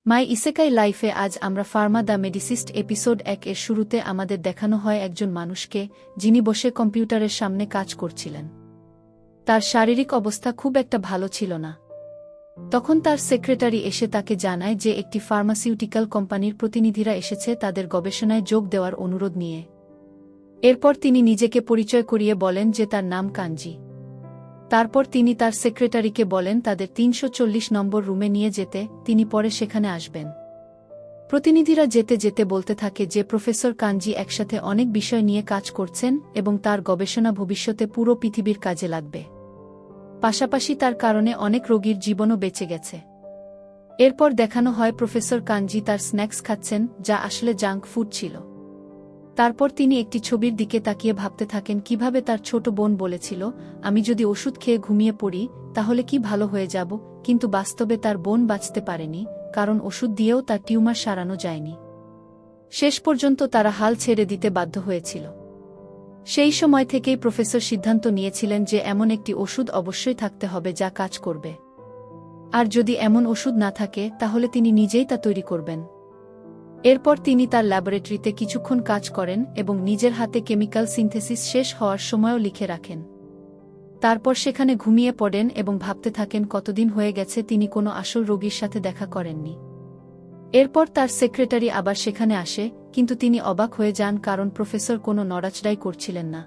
মাই isekai লাইফে আজ আমরা ফার্মা দ্য মেডিসিস্ট এপিসোড 1 এর শুরুতে আমাদের দেখানো হয় একজন মানুষকে যিনি বসে কম্পিউটারের সামনে কাজ করছিলেন। তার শারীরিক অবস্থা খুব একটা ভালো ছিল না। তখন তার সেক্রেটারি এসে তাকে জানায় যে একটি ফার্মাসিউটিক্যাল কোম্পানির প্রতিনিধিরা এসেছে তাদের গবেষণায় যোগ দেওয়ার অনুরোধ নিয়ে। এরপর তিনি নিজেকে পরিচয় করিয়ে বলেন যে তার নাম কাঞ্জি। তারপর তিনি তার সেক্রেটারিকে বলেন তাদের ৩৪০ নম্বর রুমে নিয়ে যেতে, তিনি পরে সেখানে আসবেন। প্রতিনিধিরা যেতে যেতে বলতে থাকে যে প্রফেসর কাঞ্জি একসাথে অনেক বিষয় নিয়ে কাজ করছেন এবং তার গবেষণা ভবিষ্যতে পুরো পৃথিবীর কাজে লাগবে। পাশাপাশি তার কারণে অনেক রোগীর জীবনও বেঁচে গেছে। এরপর দেখানো হয় প্রফেসর কাঞ্জি তার স্ন্যাক্স খাচ্ছেন, যা আসলে জাঙ্ক ফুড ছিল। তারপর তিনি একটি ছবির দিকে তাকিয়ে ভাবতে থাকেন কিভাবে তার ছোট বোন বলেছিল, আমি যদি ওষুধ খেয়ে ঘুমিয়ে পড়ি তাহলে কি ভালো হয়ে যাব, কিন্তু বাস্তবে তার বোন বাঁচতে পারেনি, কারণ ওষুধ দিয়েও তার টিউমার সারানো যায়নি। শেষ পর্যন্ত তারা হাল ছেড়ে দিতে বাধ্য হয়েছিল। সেই সময় থেকেই প্রফেসর সিদ্ধান্ত নিয়েছিলেন যে এমন একটি ওষুধ অবশ্যই থাকতে হবে যা কাজ করবে। আর যদি এমন ওষুধ না থাকে তাহলে তিনি নিজেই তা তৈরি করবেন। এরপর তিনি তার ল্যাবরেটরিতে কিছুক্ষণ কাজ করেন এবং নিজের হাতে কেমিক্যাল সিনথেসিস শেষ হওয়ার সময়ও লিখে রাখেন। তারপর সেখানে ঘুমিয়ে পড়েন এবং ভাবতে থাকেন কতদিন হয়ে গেছে তিনি কোনো আসল রোগীর সাথে দেখা করেননি। এরপর তার সেক্রেটারি আবার সেখানে আসে, কিন্তু তিনি অবাক হয়ে যান কারণ প্রফেসর কোনো নড়াচড়াই করছিলেন না।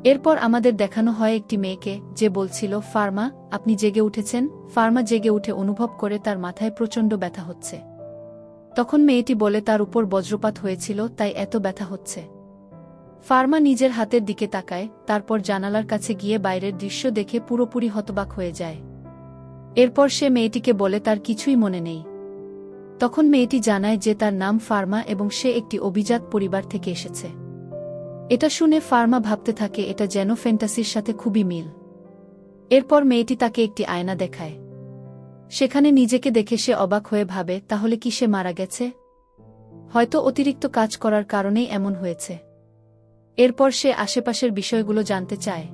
এরপর আমাদের দেখানো হয় একটি মেয়েকে, যে বলছিল, ফার্মা, আপনি জেগে উঠেছেন। ফার্মা জেগে উঠে অনুভব করে তার মাথায় প্রচণ্ড ব্যথা হচ্ছে। তখন মেয়েটি বলে তার উপর বজ্রপাত হয়েছিল, তাই এত ব্যথা হচ্ছে। ফার্মা নিজের হাতের দিকে তাকায়, তারপর জানালার কাছে গিয়ে বাইরের দৃশ্য দেখে পুরোপুরি হতবাক হয়ে যায়। এরপর সে মেয়েটিকে বলে তার কিছুই মনে নেই। তখন মেয়েটি জানায় যে তার নাম ফার্মা এবং সে একটি অভিজাত পরিবার থেকে এসেছে। এটা শুনে ফার্মা ভাবতে থাকে এটা যেন ফ্যান্টাসির সাথে খুবই মিল। এরপর মেয়েটি তাকে একটি আয়না দেখায়। সেখানে নিজেকে দেখে সে অবাক হয়ে ভাবে, তাহলে কি সে মারা গেছে? হয়তো অতিরিক্ত কাজ করার কারণেই এমন হয়েছে। এরপর সে আশেপাশের বিষয়গুলো জানতে চায়।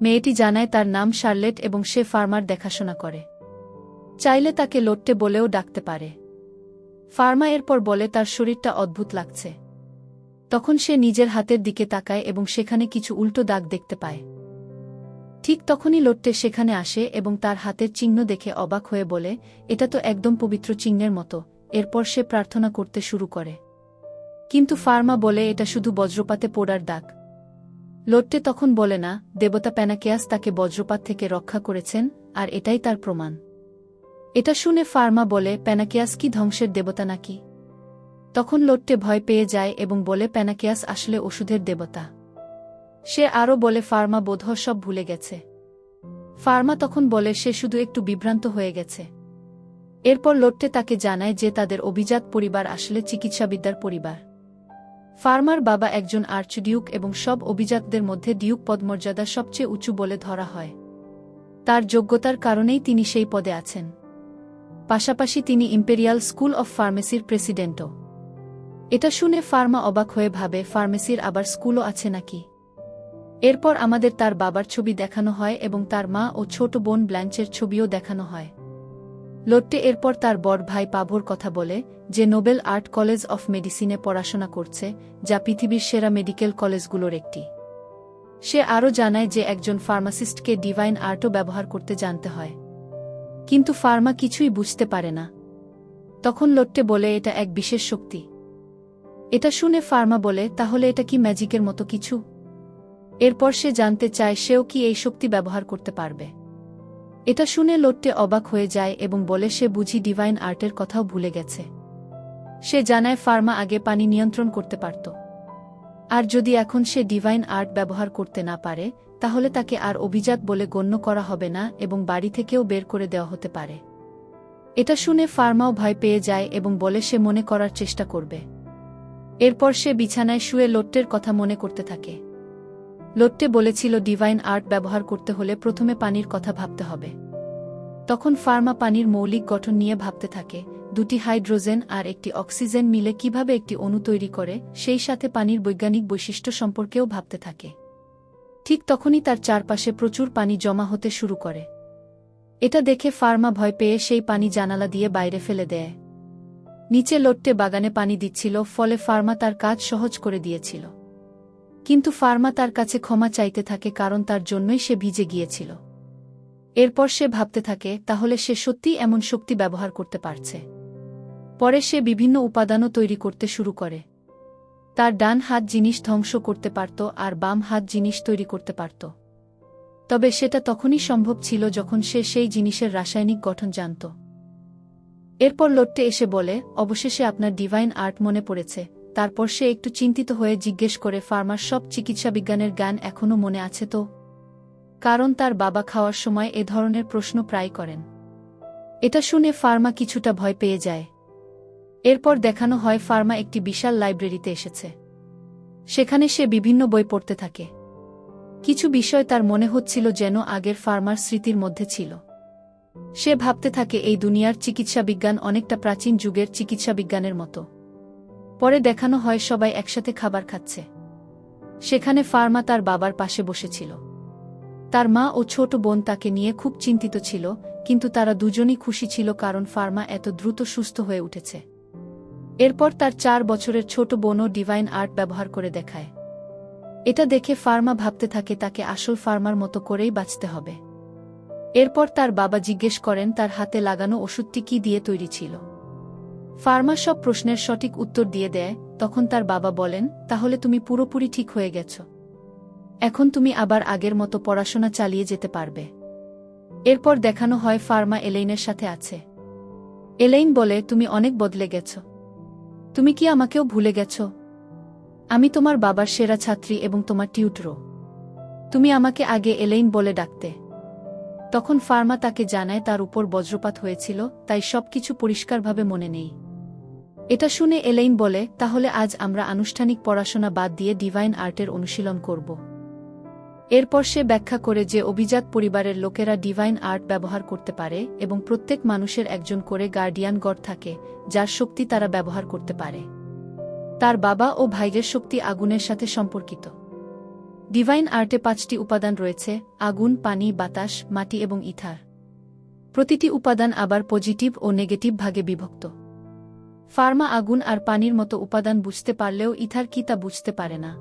মেয়েটি জানায় তার নাম শার্লেট এবং সে ফার্মার দেখাশোনা করে। চাইলে তাকে লোট্টে বলেও ডাকতে পারে। ফার্মা এরপর বলে তার শরীরটা অদ্ভুত লাগছে। তখন সে নিজের হাতের দিকে তাকায় এবং সেখানে কিছু উল্টো দাগ দেখতে পায়। ঠিক তখনই লোট্টে সেখানে আসে এবং তার হাতের চিহ্ন দেখে অবাক হয়ে বলে, এটা তো একদম পবিত্র চিহ্নের মতো। এরপর সে প্রার্থনা করতে শুরু করে। কিন্তু ফার্মা বলে এটা শুধু বজ্রপাতে পোড়ার দাগ। লোট্টে তখন বলে না, দেবতা প্যানাকেয়াস তাকে বজ্রপাত থেকে রক্ষা করেছেন, আর এটাই তার প্রমাণ। এটা শুনে ফার্মা বলে, প্যানাকেয়াস কি ধ্বংসের দেবতা নাকি? তখন লোট্টে ভয় পেয়ে যায় এবং বলে প্যানাকেয়াস আসলে ওষুধের দেবতা। সে আরও বলে ফার্মা বোধহয় সব ভুলে গেছে। ফার্মা তখন বলে সে শুধু একটু বিভ্রান্ত হয়ে গেছে। এরপর লোট্টে তাকে জানায় যে তাদের অভিজাত পরিবার আসলে চিকিৎসাবিদ্যার পরিবার। ফার্মার বাবা একজন আর্চডিউক এবং সব অভিজাতদের মধ্যে ডিউক পদমর্যাদা সবচেয়ে উঁচু বলে ধরা হয়। তার যোগ্যতার কারণেই তিনি সেই পদে আছেন। পাশাপাশি তিনি ইম্পেরিয়াল স্কুল অফ ফার্মেসির প্রেসিডেন্টও। এটা শুনে ফার্মা অবাক হয়ে ভাবে, ফার্মেসির আবার স্কুলও আছে নাকি? এরপর আমাদের তার বাবার ছবি দেখানো হয় এবং তার মা ও ছোট বোন ব্ল্যাঞ্চের ছবিও দেখানো হয়। লোট্টে এরপর তার বড় ভাই পাভোর কথা বলে, যে নোবেল আর্ট কলেজ অফ মেডিসিনে পড়াশোনা করছে, যা পৃথিবীর সেরা মেডিকেল কলেজগুলোর একটি। সে আরও জানায় যে একজন ফার্মাসিস্টকে ডিভাইন আর্টও ব্যবহার করতে জানতে হয়। কিন্তু ফার্মা কিছুই বুঝতে পারে না। তখন লোট্টে বলে এটা এক বিশেষ শক্তি। এটা শুনে ফার্মা বলে, তাহলে এটা কি ম্যাজিকের মতো কিছু? এরপর সে জানতে চায় সেও কি এই শক্তি ব্যবহার করতে পারবে। এটা শুনে লোট্টে অবাক হয়ে যায় এবং বলে সে বুঝি ডিভাইন আর্টের কথাও ভুলে গেছে। সে জানায় ফার্মা আগে পানি নিয়ন্ত্রণ করতে পারত। আর যদি এখন সে ডিভাইন আর্ট ব্যবহার করতে না পারে তাহলে তাকে আর অভিজাত বলে গণ্য করা হবে না এবং বাড়ি থেকেও বের করে দেওয়া হতে পারে। এটা শুনে ফার্মাও ভয় পেয়ে যায় এবং বলে সে মনে করার চেষ্টা করবে। এরপর সে বিছানায় শুয়ে লোট্টের কথা মনে করতে থাকে। লোট্টে বলেছিল ডিভাইন আর্ট ব্যবহার করতে হলে প্রথমে পানির কথা ভাবতে হবে। তখন ফার্মা পানির মৌলিক গঠন নিয়ে ভাবতে থাকে, দুটি হাইড্রোজেন আর একটি অক্সিজেন মিলে কিভাবে একটি অণু তৈরি করে, সেই সাথে পানির বৈজ্ঞানিক বৈশিষ্ট্য সম্পর্কেও ভাবতে থাকে। ঠিক তখনই তার চারপাশে প্রচুর পানি জমা হতে শুরু করে। এটা দেখে ফার্মা ভয় পেয়ে সেই পানি জানালা দিয়ে বাইরে ফেলে দেয়। নিচে লোট্টে বাগানে পানি দিচ্ছিল, ফলে ফার্মা তার কাজ সহজ করে দিয়েছিল। কিন্তু ফার্মা তার কাছে ক্ষমা চাইতে থাকে, কারণ তার জন্যই সে ভিজে গিয়েছিল। এরপর সে ভাবতে থাকে তাহলে সে সত্যিই এমন শক্তি ব্যবহার করতে পারছে। পরে সে বিভিন্ন উপাদানও তৈরি করতে শুরু করে। তার ডান হাত জিনিস ধ্বংস করতে পারত আর বাম হাত জিনিস তৈরি করতে পারত। তবে সেটা তখনই সম্ভব ছিল যখন সে সেই জিনিসের রাসায়নিক গঠন জানত। এরপর লোট্টে এসে বলে, অবশেষে আপনার ডিভাইন আর্ট মনে পড়েছে। তারপর সে একটু চিন্তিত হয়ে জিজ্ঞেস করে, ফার্মার সব চিকিৎসাবিজ্ঞানের জ্ঞান এখনও মনে আছে তো? কারণ তার বাবা খাওয়ার সময় এ ধরনের প্রশ্ন প্রায় করেন। এটা শুনে ফার্মা কিছুটা ভয় পেয়ে যায়। এরপর দেখানো হয় ফার্মা একটি বিশাল লাইব্রেরিতে এসেছে। সেখানে সে বিভিন্ন বই পড়তে থাকে। কিছু বিষয় তার মনে হচ্ছিল যেন আগের ফার্মার স্মৃতির মধ্যে ছিল। সে ভাবতে থাকে এই দুনিয়ার চিকিৎসাবিজ্ঞান অনেকটা প্রাচীন যুগের চিকিৎসাবিজ্ঞানের মতো। পরে দেখানো হয় সবাই একসাথে খাবার খাচ্ছে। সেখানে ফার্মা তার বাবার পাশে বসেছিল। তার মা ও ছোট বোন তাকে নিয়ে খুব চিন্তিত ছিল, কিন্তু তারা দুজনই খুশি ছিল কারণ ফার্মা এত দ্রুত সুস্থ হয়ে উঠেছে। এরপর তার 4 বছরের ছোট বোনও ডিভাইন আর্ট ব্যবহার করে দেখায়। এটা দেখে ফার্মা ভাবতে থাকে তাকে আসল ফার্মার মতো করেই বাঁচতে হবে। এরপর তার বাবা জিজ্ঞেস করেন তার হাতে লাগানো ওষুধটি কি দিয়ে তৈরি ছিল। ফার্মা সব প্রশ্নের সঠিক উত্তর দিয়ে দেয়। তখন তার বাবা বলেন, তাহলে তুমি পুরোপুরি ঠিক হয়ে গেছ। এখন তুমি আবার আগের মতো পড়াশোনা চালিয়ে যেতে পারবে। এরপর দেখানো হয় ফার্মা এলেইনের সাথে আছে। এলেইন বলে, তুমি অনেক বদলে গেছ। তুমি কি আমাকেও ভুলে গেছ? আমি তোমার বাবার সেরা ছাত্রী এবং তোমার টিউটরও। তুমি আমাকে আগে এলেইন বলে ডাকতে। তখন ফার্মা তাকে জানায় তার উপর বজ্রপাত হয়েছিল, তাই সবকিছু পরিষ্কারভাবে মনে নেই। এটা শুনে এলেইন বলে, তাহলে আজ আমরা আনুষ্ঠানিক পড়াশোনা বাদ দিয়ে ডিভাইন আর্টের অনুশীলন করব। এরপর সে ব্যাখ্যা করে যে অভিজাত পরিবারের লোকেরা ডিভাইন আর্ট ব্যবহার করতে পারে এবং প্রত্যেক মানুষের একজন করে গার্ডিয়ান গড থাকে, যার শক্তি তারা ব্যবহার করতে পারে। তার বাবা ও ভাইয়ের শক্তি আগুনের সাথে সম্পর্কিত। ডিভাইন আর্টে 5টি উপাদান রয়েছে: আগুন, পানি, বাতাস, মাটি এবং ইথার। প্রতিটি উপাদান আবার পজিটিভ ও নেগেটিভ ভাগে বিভক্ত। ফার্মা আগুন আর পানির মতো উপাদান বুঝতে পারলেও ইথার কি তা বুঝতে পারে না।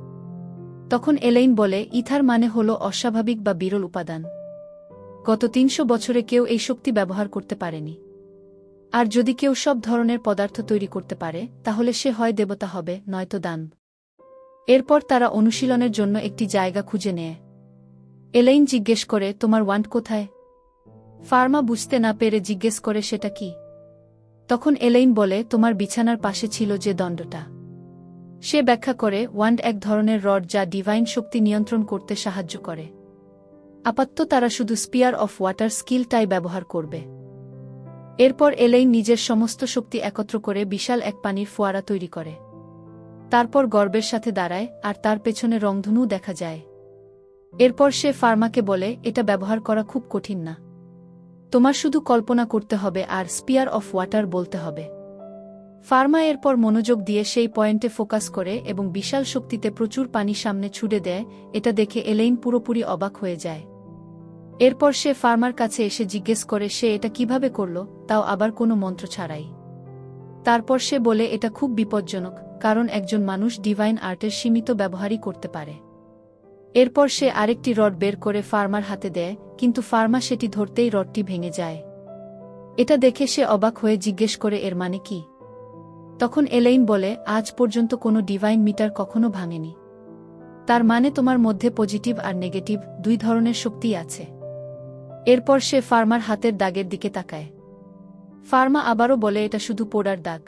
তখন এলেইন বলে, ইথার মানে হল অস্বাভাবিক বা বিরল উপাদান। গত 300 বছরে কেউ এই শক্তি ব্যবহার করতে পারেনি। আর যদি কেউ সব ধরনের পদার্থ তৈরি করতে পারে, তাহলে সে হয় দেবতা হবে, নয়তো দানব। এরপর তারা অনুশীলনের জন্য একটি জায়গা খুঁজে নেয়। এলেইন জিজ্ঞেস করে, তোমার ওয়ান্ড কোথায়? ফার্মা বুঝতে না পেরে জিজ্ঞেস করে, সেটা কি? তখন এলেইন বলে, তোমার বিছানার পাশে ছিল যে দণ্ডটা। সে ব্যাখ্যা করে, ওয়ান্ড এক ধরনের রড যা ডিভাইন শক্তি নিয়ন্ত্রণ করতে সাহায্য করে। আপাতত তারা শুধু স্পিয়ার অফ ওয়াটার স্কিলটাই ব্যবহার করবে। এরপর এলেইন নিজের সমস্ত শক্তি একত্র করে বিশাল এক পানির ফোয়ারা তৈরি করে। তারপর গর্বের সাথে দাঁড়ায়, আর তার পেছনে রংধনু দেখা যায়। এরপর সে ফার্মাকে বলে, এটা ব্যবহার করা খুব কঠিন না। তোমার শুধু কল্পনা করতে হবে আর স্পিয়ার অফ ওয়াটার বলতে হবে। ফার্মা এরপর মনোযোগ দিয়ে সেই পয়েন্টে ফোকাস করে এবং বিশাল শক্তিতে প্রচুর পানি সামনে ছুড়ে দেয়। এটা দেখে এলেইন পুরোপুরি অবাক হয়ে যায়। এরপর সে ফার্মার কাছে এসে জিজ্ঞেস করে সে এটা কিভাবে করল, তাও আবার কোনো মন্ত্র ছাড়াই। তারপর সে বলে, এটা খুব বিপজ্জনক, কারণ একজন মানুষ ডিভাইন আর্টের সীমিত ব্যবহারই করতে পারে। এরপর সে আরেকটি রড বের করে ফার্মার হাতে দেয়, কিন্তু ফার্মা সেটি ধরতেই রডটি ভেঙে যায়। এটা দেখে সে অবাক হয়ে জিজ্ঞেস করে, এর মানে কি? তখন এলেইন বলে, আজ পর্যন্ত কোনো ডিভাইন মিটার কখনো ভাঙেনি। তার মানে তোমার মধ্যে পজিটিভ আর নেগেটিভ 2 ধরনের শক্তিই আছে। এরপর সে ফার্মার হাতের দাগের দিকে তাকায়। ফার্মা আবারও বলে, এটা শুধু পোড়ার দাগ।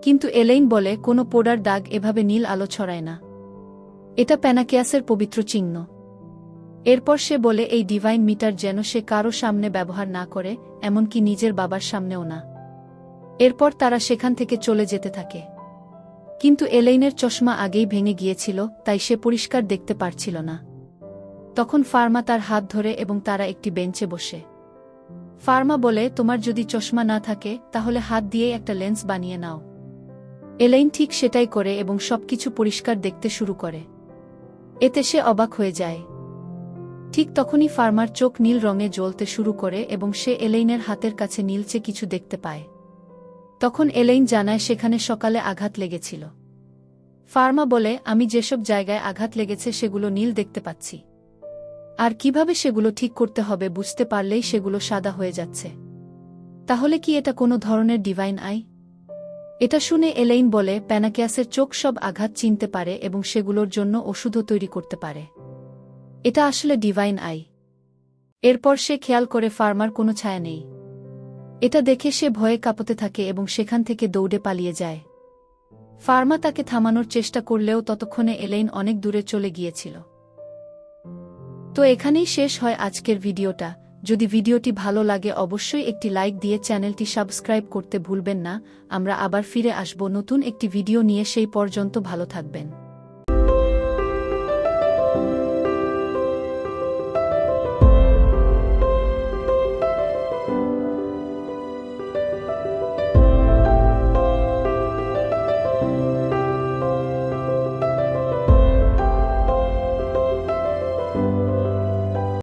কিন্তু এলেইন বলে, কোনো পোড়ার দাগ এভাবে নীল আলো ছড়ায় না। এটা প্যানাকিয়াসের পবিত্র চিহ্ন। এরপর সে বলে, এই ডিভাইন মিটার যেন সে কারো সামনে ব্যবহার না করে, এমনকি নিজের বাবার সামনেও না। এরপর তারা সেখান থেকে চলে যেতে থাকে। কিন্তু এলেইনের চশমা আগেই ভেঙে গিয়েছিল, তাই সে পরিষ্কার দেখতে পারছিল না। তখন ফার্মা তার হাত ধরে এবং তারা একটি বেঞ্চে বসে। ফার্মা বলে, তোমার যদি চশমা না থাকে তাহলে হাত দিয়েই একটা লেন্স বানিয়ে নাও। এলেইন ঠিক সেটাই করে এবং সবকিছু পরিষ্কার দেখতে শুরু করে। এতে সে অবাক হয়ে যায়। ঠিক তখনই ফার্মার চোখ নীল রঙে জ্বলতে শুরু করে এবং সে এলেইনের হাতের কাছে নীলচে কিছু দেখতে পায়। তখন এলেইন জানায় সেখানে সকালে আঘাত লেগেছিল। ফার্মা বলে, আমি যেসব জায়গায় আঘাত লেগেছে সেগুলো নীল দেখতে পাচ্ছি। আর কিভাবে সেগুলো ঠিক করতে হবে বুঝতে পারলেই সেগুলো সাদা হয়ে যাচ্ছে। তাহলে কি এটা কোনো ধরনের ডিভাইন আই? এটা শুনে এলেইন বলে, প্যানাকিয়াসের চোখ সব আঘাত চিনতে পারে এবং সেগুলোর জন্য ওষুধও তৈরি করতে পারে। এটা আসলে ডিভাইন আই। এরপর সে খেয়াল করে ফার্মার কোনো ছায়া নেই। এটা দেখে সে ভয়ে কাঁপতে থাকে এবং সেখান থেকে দৌড়ে পালিয়ে যায়। ফার্মা তাকে থামানোর চেষ্টা করলেও ততক্ষণে এলেইন অনেক দূরে চলে গিয়েছিল। তো এখানেই শেষ হয় আজকের ভিডিওটা। যদি ভিডিওটি ভালো লাগে অবশ্যই একটি লাইক দিয়ে চ্যানেলটি সাবস্ক্রাইব করতে ভুলবেন না। আমরা আবার ফিরে আসব নতুন একটি ভিডিও নিয়ে, সেই পর্যন্ত ভালো থাকবেন।